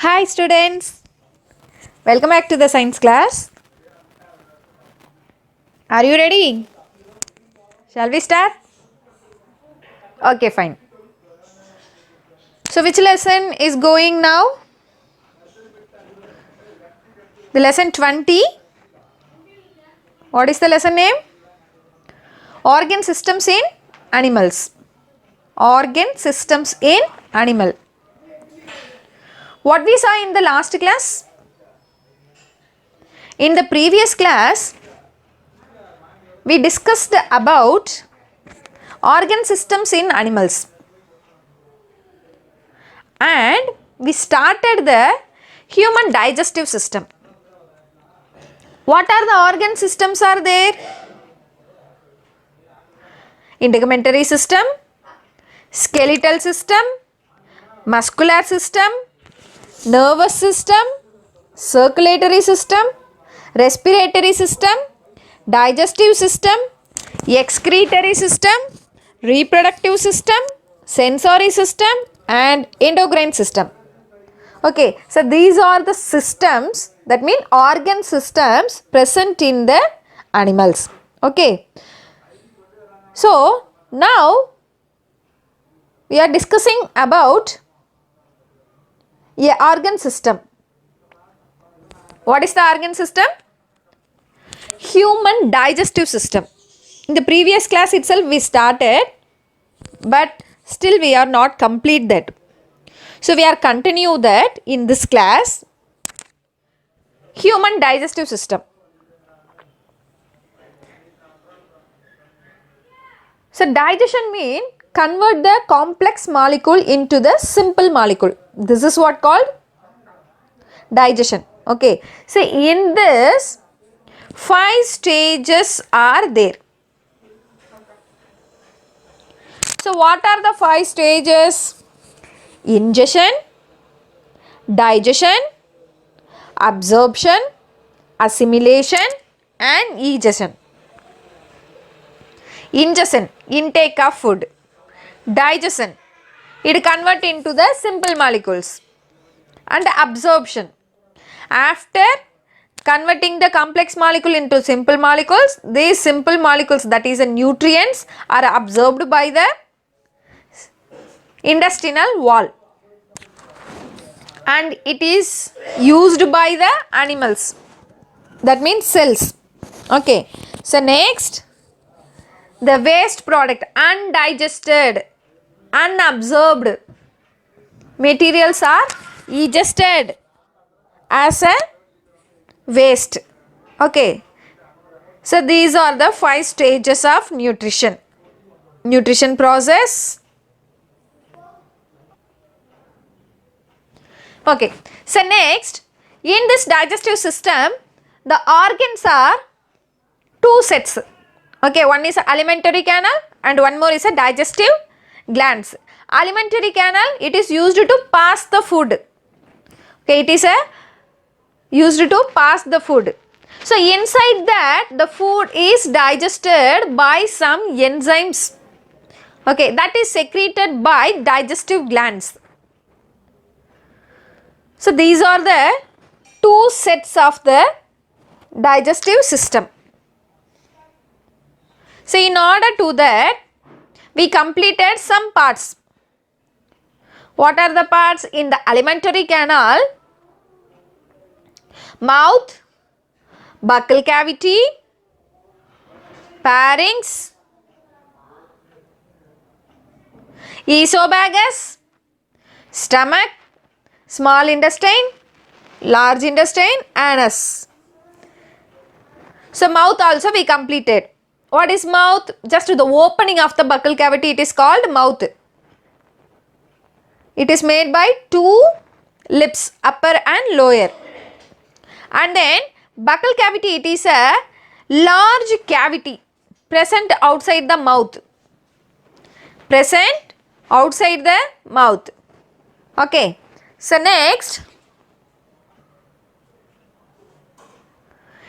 Hi students, welcome back to the science class. Are you ready? Shall we start? Okay, fine. So which lesson is going now? The lesson 20. What is the lesson name? Organ systems in animals. Organ systems in animal. What we saw in the last class? In the previous class, we discussed about organ systems in animals. And we started the human digestive system. What are the organ systems are there? Integumentary system, skeletal system, muscular system, nervous system, circulatory system, respiratory system, digestive system, excretory system, reproductive system, sensory system and endocrine system. Okay, so these are the systems, that mean organ systems present in the animals. Okay, so now we are discussing about a organ system. What is the organ system? Human digestive system. In the previous class itself we started, but still we are not complete that. So we are continue that in this class. Human digestive system. So digestion means convert the complex molecule into the simple molecule. This is what called digestion. Okay. So in this 5 stages are there. So what are the 5 stages? Ingestion, digestion, absorption, assimilation and egestion. Ingestion, intake of food. Digestion, it convert into the simple molecules. And absorption, after converting the complex molecule into simple molecules, these simple molecules, that is the nutrients, are absorbed by the intestinal wall and it is used by the animals, that means cells. Okay, so next, the waste product, undigested, unabsorbed materials are egested as a waste. Okay, so these are the 5 stages of nutrition process. Okay, so next, in this digestive system, the organs are 2 sets. Okay, one is alimentary canal and one more is a digestive glands. Alimentary canal, it is used to pass the food. Okay, it is used to pass the food. So inside that, the food is digested by some enzymes. Okay, that is secreted by digestive glands. So these are the 2 sets of the digestive system. So in order to that, we completed some parts. What are the parts? In the alimentary canal? Mouth, buccal cavity, pharynx, esophagus, stomach, small intestine, large intestine, anus. So mouth also we completed. What is mouth? Just the opening of the buccal cavity, it is called mouth. It is made by 2 lips, upper and lower. And then buccal cavity, it is a large cavity present outside the mouth. Present outside the mouth. Okay. So next,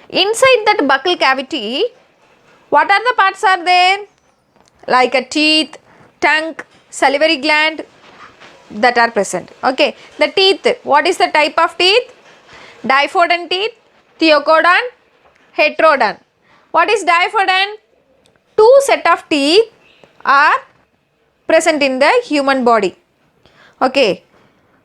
inside that buccal cavity, what are the parts are there? Like a teeth, tongue, salivary gland, that are present. Okay, the teeth, what is the type of teeth? Diphodont teeth, theokodont, heterodont. What is diphodont? Two set of teeth are present in the human body. Okay,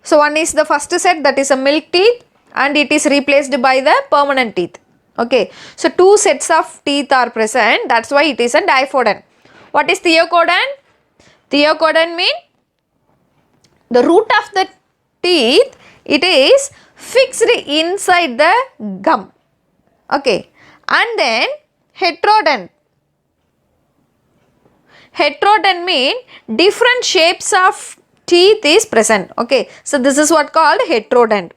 so one is the first set, that is a milk teeth, and it is replaced by the permanent teeth. Okay, so two sets of teeth are present, that's why it is a diphodont. What is theokodont? Theokodont means the root of the teeth, it is fixed inside the gum. Okay, and then heterodont. Heterodont means different shapes of teeth is present. Okay, so this is what called heterodont.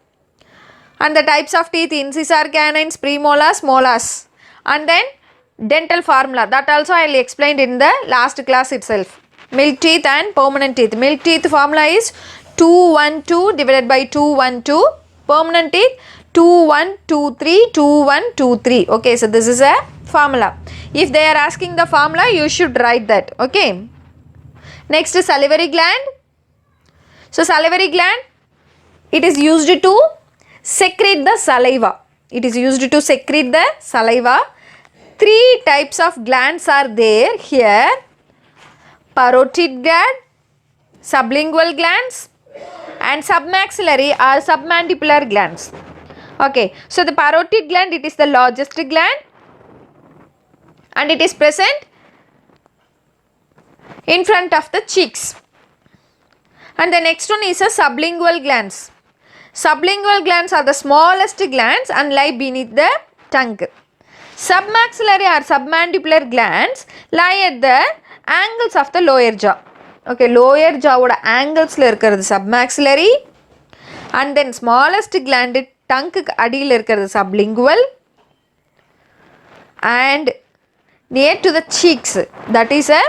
And the types of teeth, incisor canines, premolars, molars, and then dental formula, that also I will explain in the last class itself. Milk teeth and permanent teeth. Milk teeth formula is 212 divided by 212. Permanent teeth 2123 2123. Okay, so this is a formula. If they are asking the formula, you should write that. Okay. Next is salivary gland. So salivary gland, it is used to secrete the saliva. It is used to secrete the saliva. Three types of glands are there here. Parotid gland, sublingual glands, and submaxillary or submandibular glands. Okay, so the parotid gland, it is the largest gland and it is present in front of the cheeks. And the next one is a sublingual glands. Sublingual glands are the smallest glands and lie beneath the tongue. Submaxillary or submandibular glands lie at the angles of the lower jaw. Okay, lower jaw oda angles la irukkiradhu submaxillary, and then smallest gland tongue ku adiyil irukkiradhu sublingual, and near to the cheeks, that is a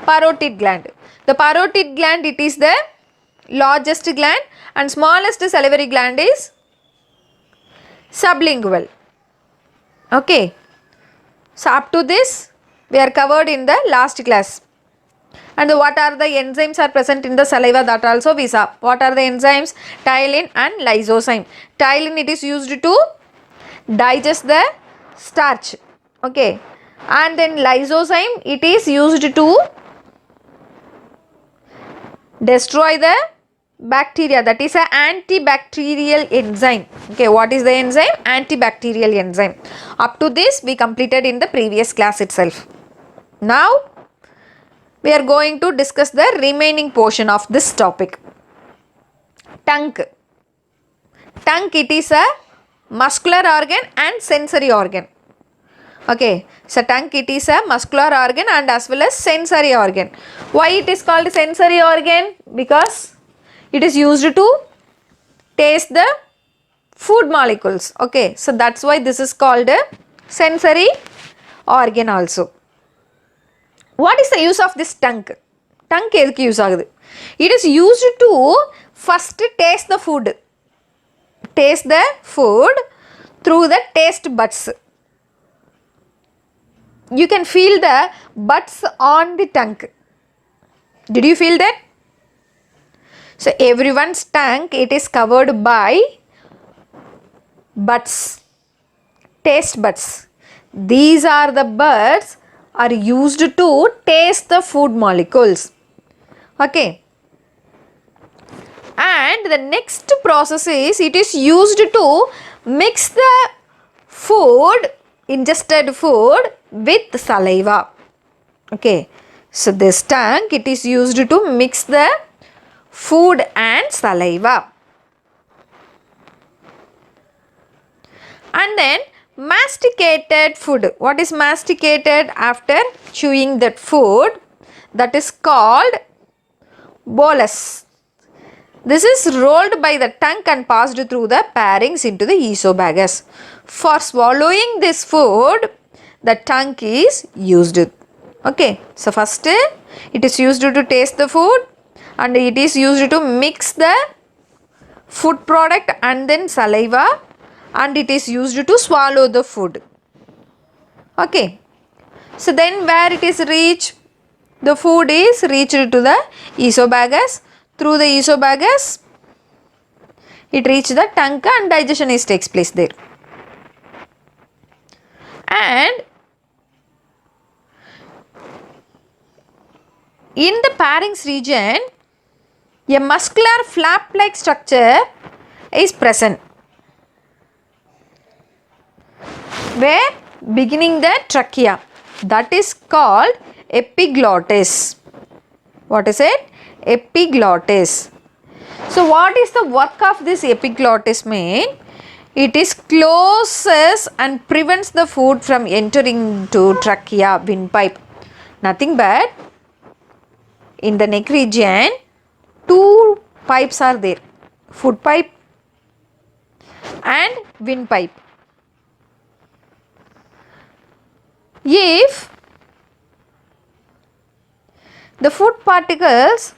parotid gland. The parotid gland, it is the largest gland, and smallest salivary gland is sublingual. Okay, so up to this we are covered in the last class. And what are the enzymes are present in the saliva, that also we saw. What are the enzymes? Tylene and Lysozyme. Tylene, it is used to digest the starch. Okay, and then Lysozyme, it is used to destroy the bacteria, that is an antibacterial enzyme. Okay, what is the enzyme? Antibacterial enzyme. Up to this we completed in the previous class itself. Now we are going to discuss the remaining portion of this topic. Tongue. Tongue, it is a muscular organ and sensory organ. Okay, so tongue, it is a muscular organ and as well as sensory organ. Why it is called sensory organ? Because it is used to taste the food molecules. Okay, so that's why this is called a sensory organ also. What is the use of this tongue? Tongue edukku use agudhu? It is used to first taste the food. Taste the food through the taste buds. You can feel the buds on the tongue. Did you feel that? So everyone's tongue, it is covered by buds, taste buds. These are the buds are used to taste the food molecules. Okay, and the next process is it is used to mix the food, ingested food with saliva. Okay, so this tongue, it is used to mix the food and saliva. And then masticated food. What is masticated? After chewing that food, that is called bolus. This is rolled by the tongue and passed through the pharynx into the esophagus. For swallowing this food, the tongue is used. Okay, so first it is used to taste the food and it is used to mix the food product and then saliva, and it is used to swallow the food. Okay, so then where it is reached? The food is reached to the esophagus through the esophagus, it reaches the tongue and digestion takes place there. And in the pharynx region, a muscular flap-like structure is present, where beginning the trachea, that is called epiglottis. What is it? Epiglottis. So what is the work of this epiglottis mean? It is closes and prevents the food from entering to trachea, windpipe. Nothing but in the neck region, two pipes are there, food pipe and windpipe. If the food particles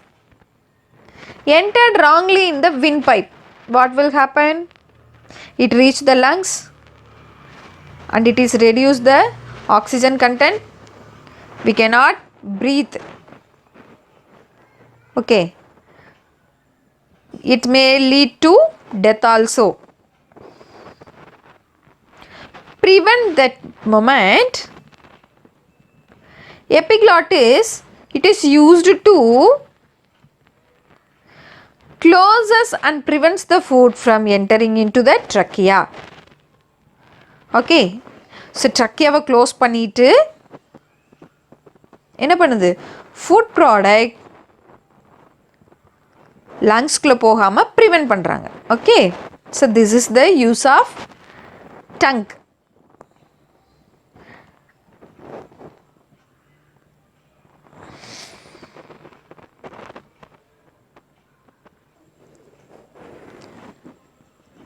entered wrongly in the windpipe, what will happen? It reach the lungs and it is reduce the oxygen content. We cannot breathe. Okay. It may lead to death also. Prevent that moment, epiglottis, it is used to closes and prevents the food from entering into the trachea. Okay. So trachea close பண்ணிட்டு என்ன பண்ணுது? Food product lungs குள்ள போகாம prevent பண்றாங்க. Okay. So this is the use of tongue.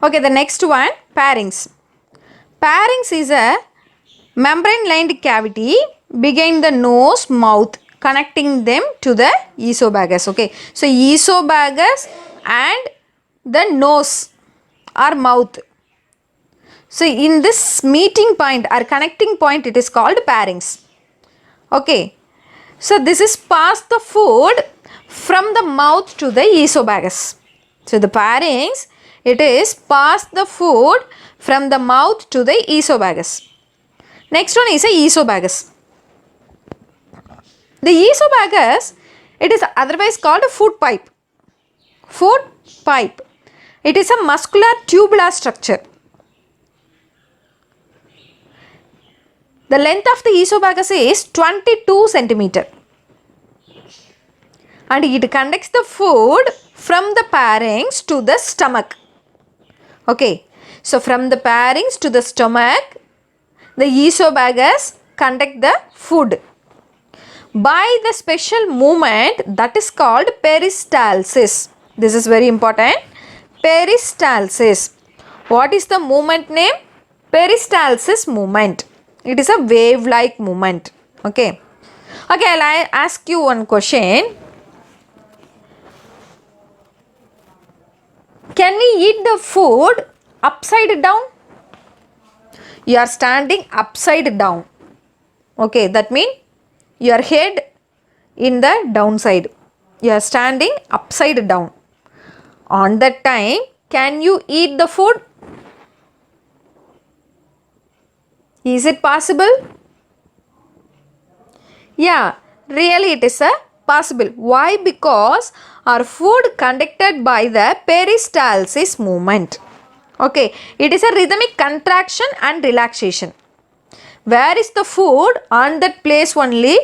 Okay, the next one, pharynx. Pharynx is a membrane-lined cavity behind the nose, mouth, connecting them to the esophagus. Okay, so esophagus and the nose or mouth. So in this meeting point or connecting point, it is called pharynx. Okay, so this is pass the food from the mouth to the esophagus. So the pharynx, it is pass the food from the mouth to the esophagus. Next one is a esophagus. The esophagus, it is otherwise called a food pipe. Food pipe. It is a muscular tubular structure. The length of the esophagus is 22 centimeter. And it conducts the food from the pharynx to the stomach. Okay, so from the pharynx to the stomach, the esophagus conduct the food by the special movement that is called peristalsis. This is very important. Peristalsis. What is the movement name? Peristalsis movement. It is a wave-like movement. Okay. Okay, I'll ask you one question. Can we eat the food upside down? You are standing upside down. Okay, that means your head in the downside. You are standing upside down. On that time, can you eat the food? Is it possible? Yeah, really it is possible. Why? Because our food conducted by the peristalsis movement. Okay, it is a rhythmic contraction and relaxation. Where is the food? On that place only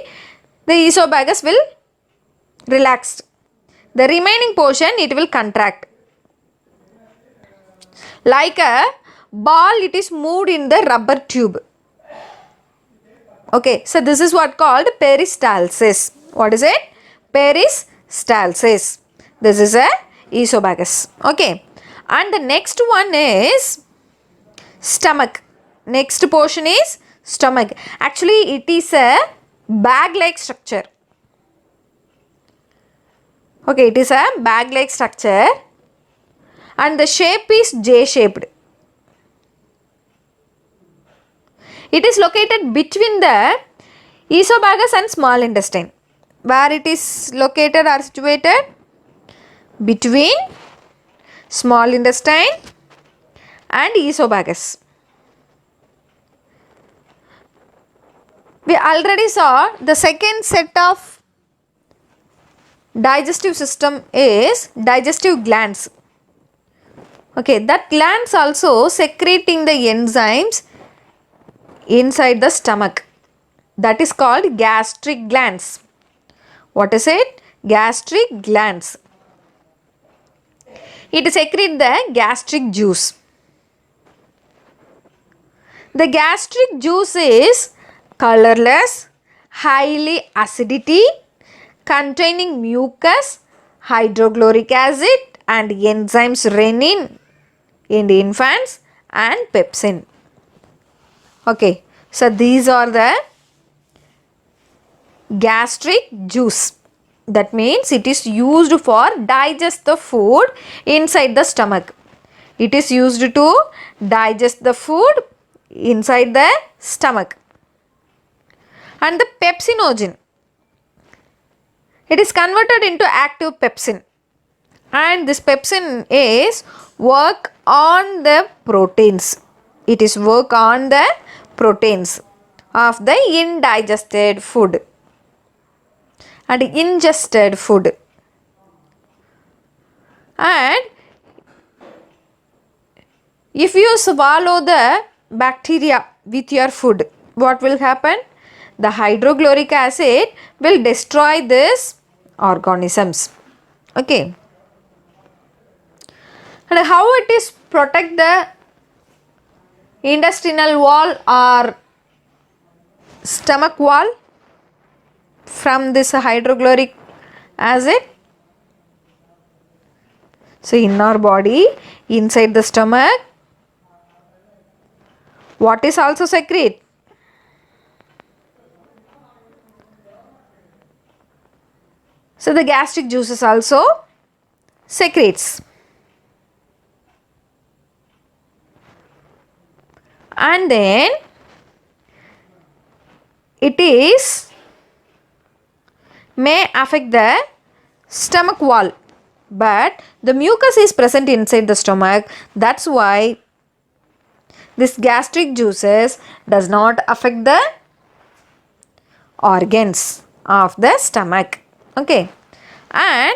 the esophagus will relax. The remaining portion it will contract. Like a ball, it is moved in the rubber tube. Okay, so this is what called peristalsis. What is it? Peristalsis. This is a esophagus. Okay, and the next one is stomach. Next portion is stomach. Actually, it is a bag-like structure. Okay, it is a bag-like structure and the shape is J-shaped. It is located between the esophagus and small intestine. Where it is located or situated? between small intestine and esophagus. We already saw the second set of digestive system is digestive glands. Okay, that glands also secreting the enzymes inside the stomach. That is called gastric glands. What is it? Gastric glands. It secretes the gastric juice. The gastric juice is colorless, highly acidity, containing mucus, hydrochloric acid and enzymes renin in the infants and pepsin. Okay, so these are the gastric juice. That means it is used for digest the food inside the stomach. It is used to digest the food inside the stomach. And the pepsinogen, it is converted into active pepsin. And this pepsin is work on the proteins. It is work on the proteins of the indigested food and ingested food. And if you swallow the bacteria with your food, what will happen? The hydrochloric acid will destroy these organisms. Okay. And how it is protect the intestinal wall or stomach wall from this hydrochloric acid? So in our body, inside the stomach, what is also secrete? So the gastric juices also secretes. And then it is may affect the stomach wall, but the mucus is present inside the stomach. That's why this gastric juices does not affect the organs of the stomach. Okay, and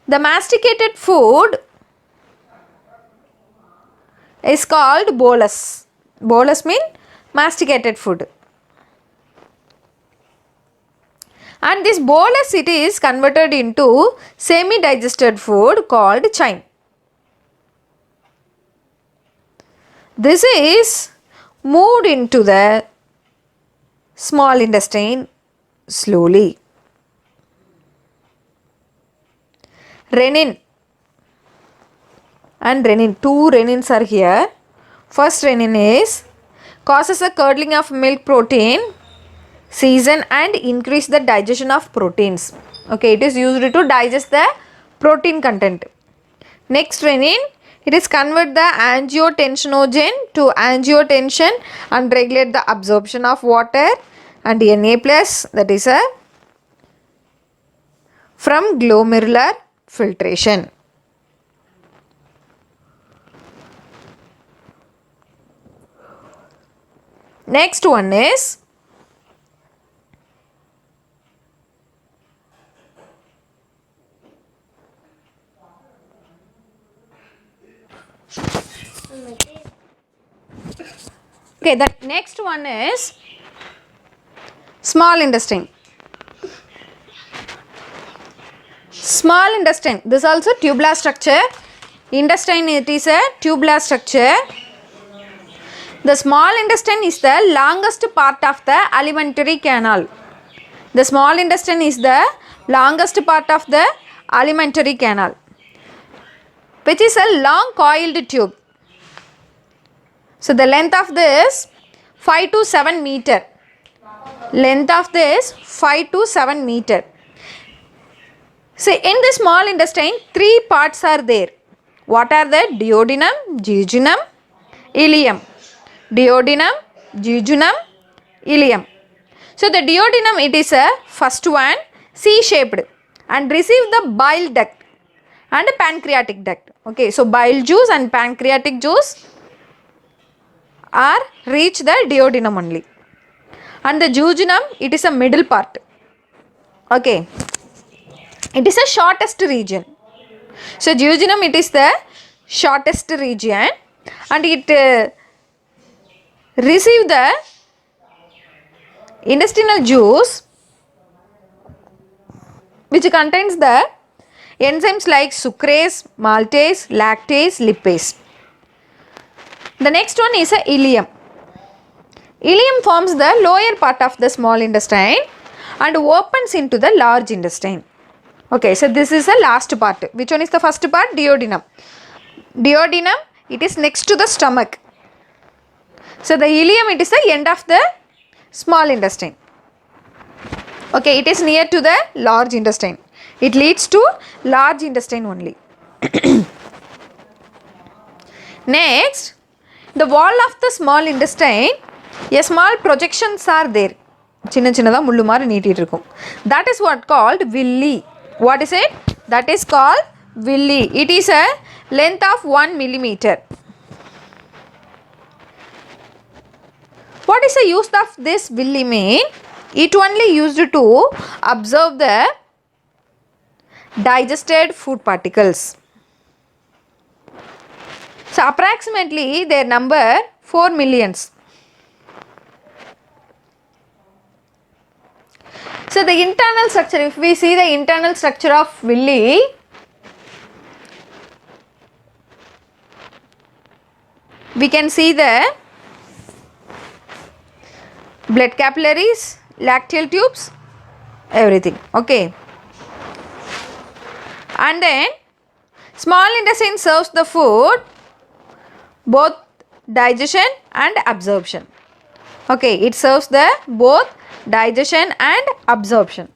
the masticated food is called bolus. Bolus means masticated food. And this bolus, it is converted into semi-digested food called chyme. This is moved into the small intestine slowly. Renin and renin, two renins are here. First renin is causes a curdling of milk protein, season and increase the digestion of proteins. Okay, it is used to digest the protein content. Next renin, it is convert the angiotensinogen to angiotensin and regulate the absorption of water, and Na plus, that is a from glomerular filtration. Next one is okay, the next one is small intestine. Small intestine, this also tubular structure. Intestine, it is a tubular structure. The small intestine is the longest part of the alimentary canal. The small intestine is the longest part of the alimentary canal, which is a long coiled tube. So the length of this 5 to 7 meter. Length of this 5 to 7 meter. So in the small intestine, 3 parts are there. What are the? Duodenum, jejunum, ileum. Duodenum, jejunum, ileum. So the duodenum, it is a first one, C-shaped and receive the bile duct. and pancreatic duct. Okay, so bile juice and pancreatic juice are reach the duodenum only. And the jejunum, it is a middle part. Okay, it is a shortest region. So jejunum, it is the shortest region, and it receive the intestinal juice which contains the enzymes like sucrase, maltase, lactase, lipase. The next one is a ileum. Ileum forms the lower part of the small intestine and opens into the large intestine. Okay, so this is the last part. Which one is the first part? Duodenum. Duodenum, it is next to the stomach. So the ileum, it is the end of the small intestine. Okay, it is near to the large intestine. It leads to large intestine only. Next, the wall of the small intestine, a small projections are there. That is what called villi. What is it? That is called villi. It is a length of 1 millimeter. What is the use of this villi mean? It only used to absorb the digested food particles. So approximately their number 4 millions. So the internal structure, if we see the internal structure of villi, we can see the blood capillaries, lacteal tubes, everything. Okay. And then small intestine serves the food, both digestion and absorption. Okay, it serves the both digestion and absorption.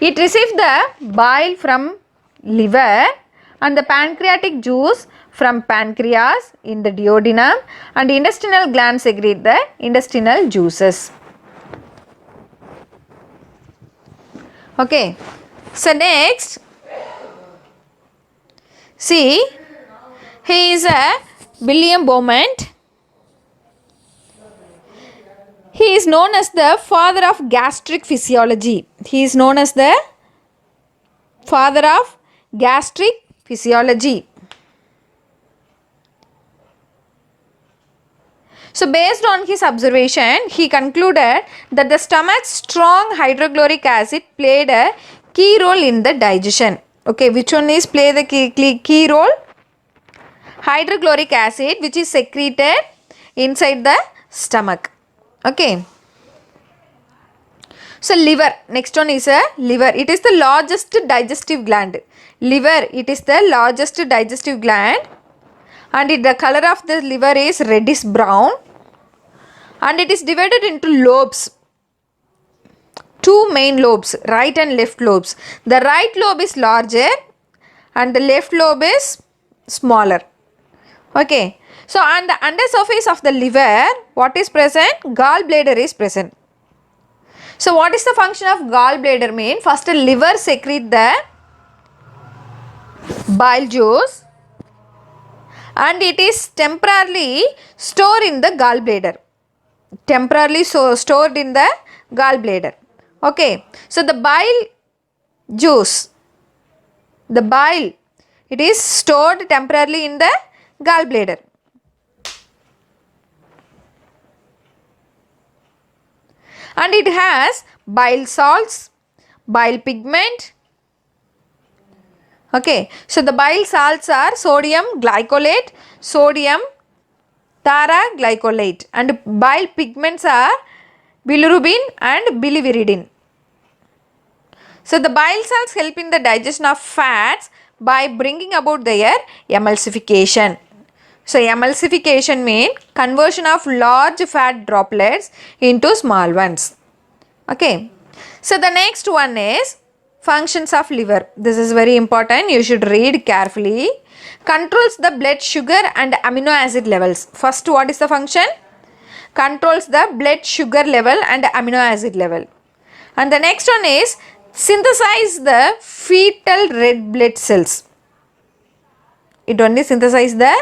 It receives the bile from liver and the pancreatic juice from pancreas in the duodenum, and intestinal glands secrete the intestinal juices. Okay, so next, see, he is a William Beaumont. He is known as the father of gastric physiology. He is known as the father of gastric physiology. So based on his observation, he concluded that the stomach's strong hydrochloric acid played a key role in the digestion. Okay, which one is play the key role? Hydrochloric acid, which is secreted inside the stomach. Okay. So liver, next one is a liver. It is the largest digestive gland. Liver, it is the largest digestive gland, and the color of the liver is reddish brown, and it is divided into lobes. Two main lobes, right and left lobes. The right lobe is larger and the left lobe is smaller. Okay. So on the undersurface of the liver, what is present? Gallbladder is present. So what is the function of gallbladder mean? First, the liver secrete the bile juice and it is temporarily stored in the gallbladder. Temporarily stored in the gallbladder. Okay. So the bile juice, the bile, it is stored temporarily in the gallbladder. And it has bile salts, bile pigment. Okay, so the bile salts are sodium glycolate, sodium taraglycolate, and bile pigments are bilirubin and biliviridin. So the bile salts help in the digestion of fats by bringing about their emulsification. So emulsification means conversion of large fat droplets into small ones. Okay. So the next one is functions of liver. This is very important. You should read carefully. Controls the blood sugar and amino acid levels. First, what is the function? Controls the blood sugar level and amino acid level. And the next one is synthesize the fetal red blood cells. it only synthesizes the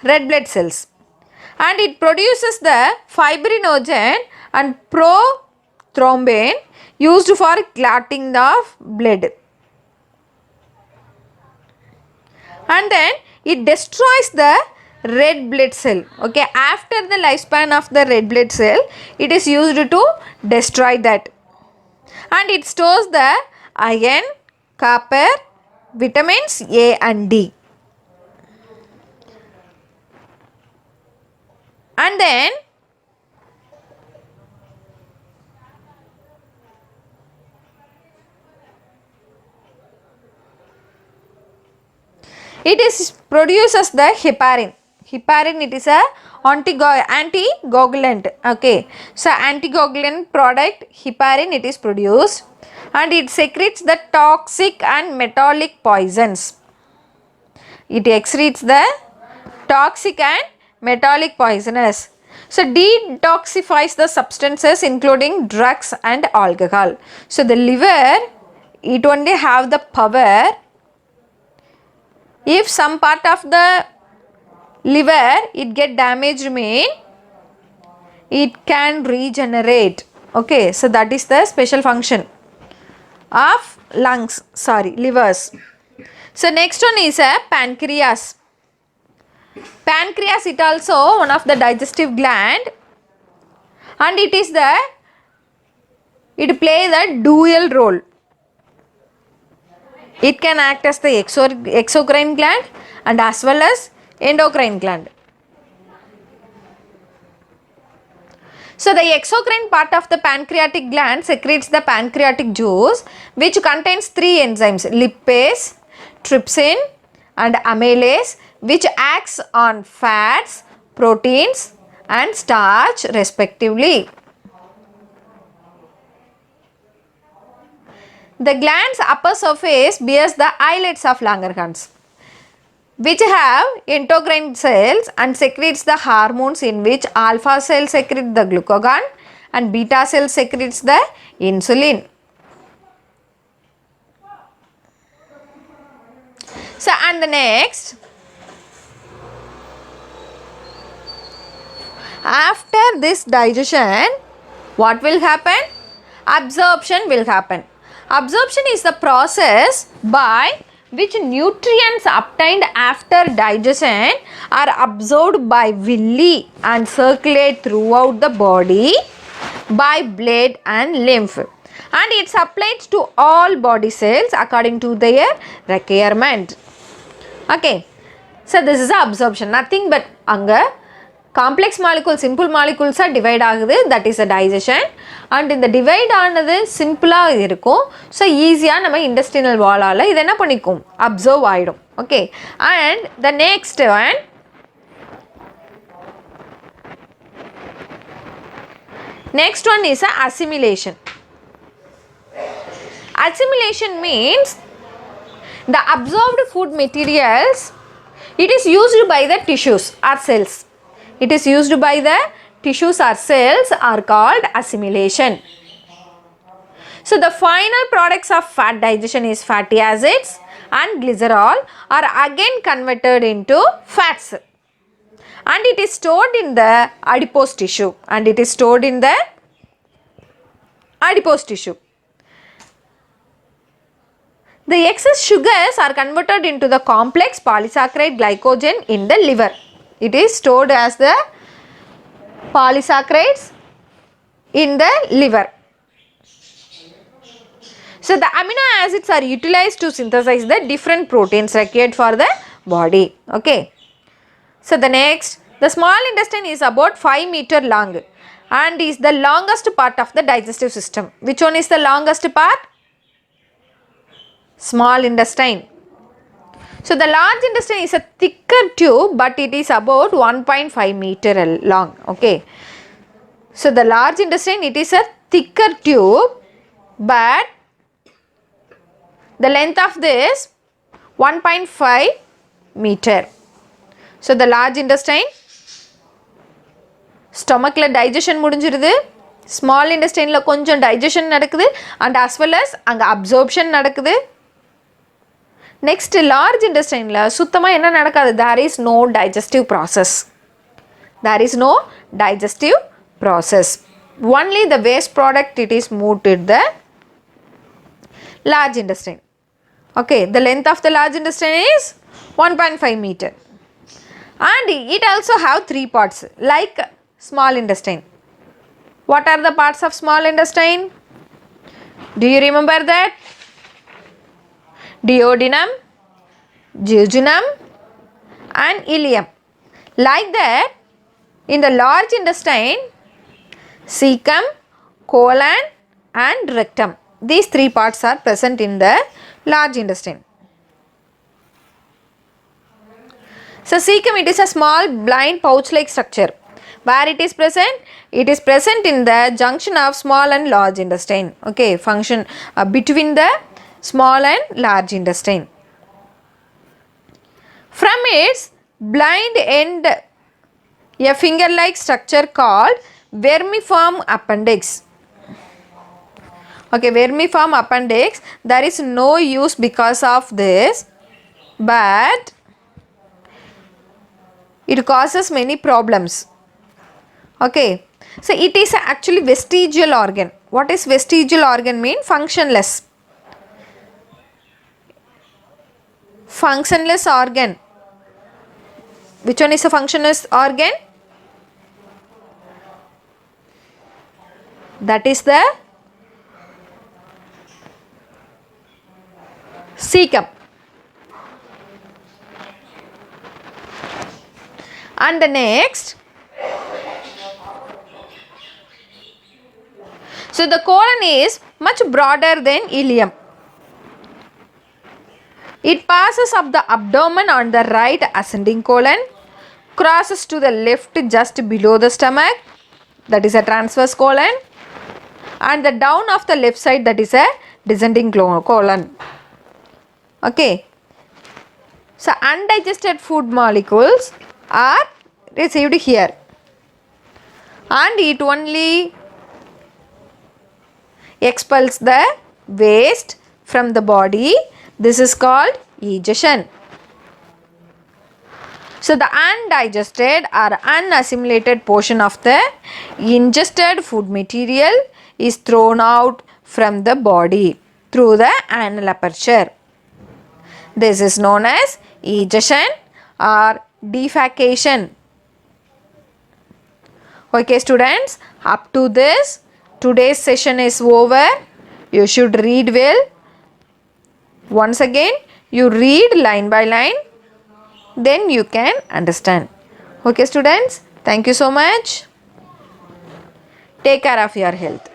red blood cells. And it produces the fibrinogen and prothrombin used for clotting of blood. And then it destroys the red blood cell. Okay, after the lifespan of the red blood cell, it is used to destroy that. And it stores the iron, copper, vitamins A and D. And then it is produces the heparin. Heparin, it is a anticoagulant. Okay, so anticoagulant product heparin, it is produced, and it secretes the toxic and metallic poisons. It excretes the toxic and metallic poisonous. So detoxifies the substances including drugs and alcohol. So the liver, it only have the power. If some part of the liver it get damaged, mean it can regenerate. Okay, so that is the special function of livers. So next one is a pancreas. Pancreas, it also one of the digestive gland, and it play the dual role. It can act as the exocrine gland and as well as endocrine gland. So the exocrine part of the pancreatic gland secretes the pancreatic juice, which contains 3 enzymes: lipase, trypsin and amylase, which acts on fats, proteins and starch respectively. The gland's upper surface bears the islets of Langerhans, which have endocrine cells and secretes the hormones, in which alpha cell secretes the glucagon and beta cell secretes the insulin. So, and the next, after this digestion, what will happen? Absorption will happen. Absorption is the process by which nutrients obtained after digestion are absorbed by villi and circulate throughout the body by blood and lymph, and it supplies to all body cells according to their requirement. Okay, so this is the absorption. Nothing but anga complex molecules, simple molecules are divide ஆகுது, that is a digestion. And இந்த divide ஆனது சிம்பிளாக இருக்கும். So ஈஸியாக நம்ம intestinal wall-ஆல் இது என்ன பண்ணிக்கும், அப்சர்வ் ஆகிடும். Okay, and the next one, next one is assimilation. Assimilation means the absorbed food materials, it is used by the tissues or cells. It is used by the tissues or cells are called assimilation. So the final products of fat digestion is fatty acids and glycerol are again converted into fats, and it is stored in the adipose tissue, and it is stored in the adipose tissue. The excess sugars are converted into the complex polysaccharide glycogen in the liver. It is stored as the polysaccharides in the liver. So the amino acids are utilized to synthesize the different proteins required for the body. Okay. So the next, the small intestine is about 5 meters long and is the longest part of the digestive system. Which one is the longest part? Small intestine. So the large intestine is a thicker tube, but it is about 1.5 meter long. Okay. So the large intestine, it is a thicker tube, but the length of this 1.5 meter. So the large intestine, stomach la digestion முடிஞ்சிருது, small intestine la கொஞ்சம் digestion நடக்குது, and as well as அங்க absorption நடக்குது. Next, large intestine la சுத்தமா என்ன நடக்காது? There is no digestive process. There is no digestive process. Only the waste product it is moved to the large intestine. Okay, the length of the large intestine is 1.5 meter. And it also have 3 parts like small intestine. What are the parts of small intestine? Do you remember that? Duodenum, jejunum and ileum. Like that, in the large intestine, cecum, colon and rectum. These 3 parts are present in the large intestine. So cecum, it is a small blind pouch-like structure. Where it is present? It is present in the junction of small and large intestine. Okay, function between the small and large intestine. From its blind end, a finger-like structure called vermiform appendix. Okay, vermiform appendix, there is no use because of this, but it causes many problems. Okay, so it is actually vestigial organ. What is vestigial organ mean? Functionless. Functionless organ. Which one is a functionless organ? That is the cecum. And the next, so the colon is much broader than ileum. It passes up the abdomen on the right ascending colon, crosses to the left just below the stomach, that is a transverse colon, and the down of the left side, that is a descending colon. Okay, so undigested food molecules are received here, and it only expels the waste from the body. This is called egestion. So the undigested or unassimilated portion of the ingested food material is thrown out from the body through the anal aperture. This is known as egestion or defecation. Okay students, up to this, today's session is over. You should read well. Once again, you read line by line, then you can understand. Okay students, thank you so much. Take care of your health.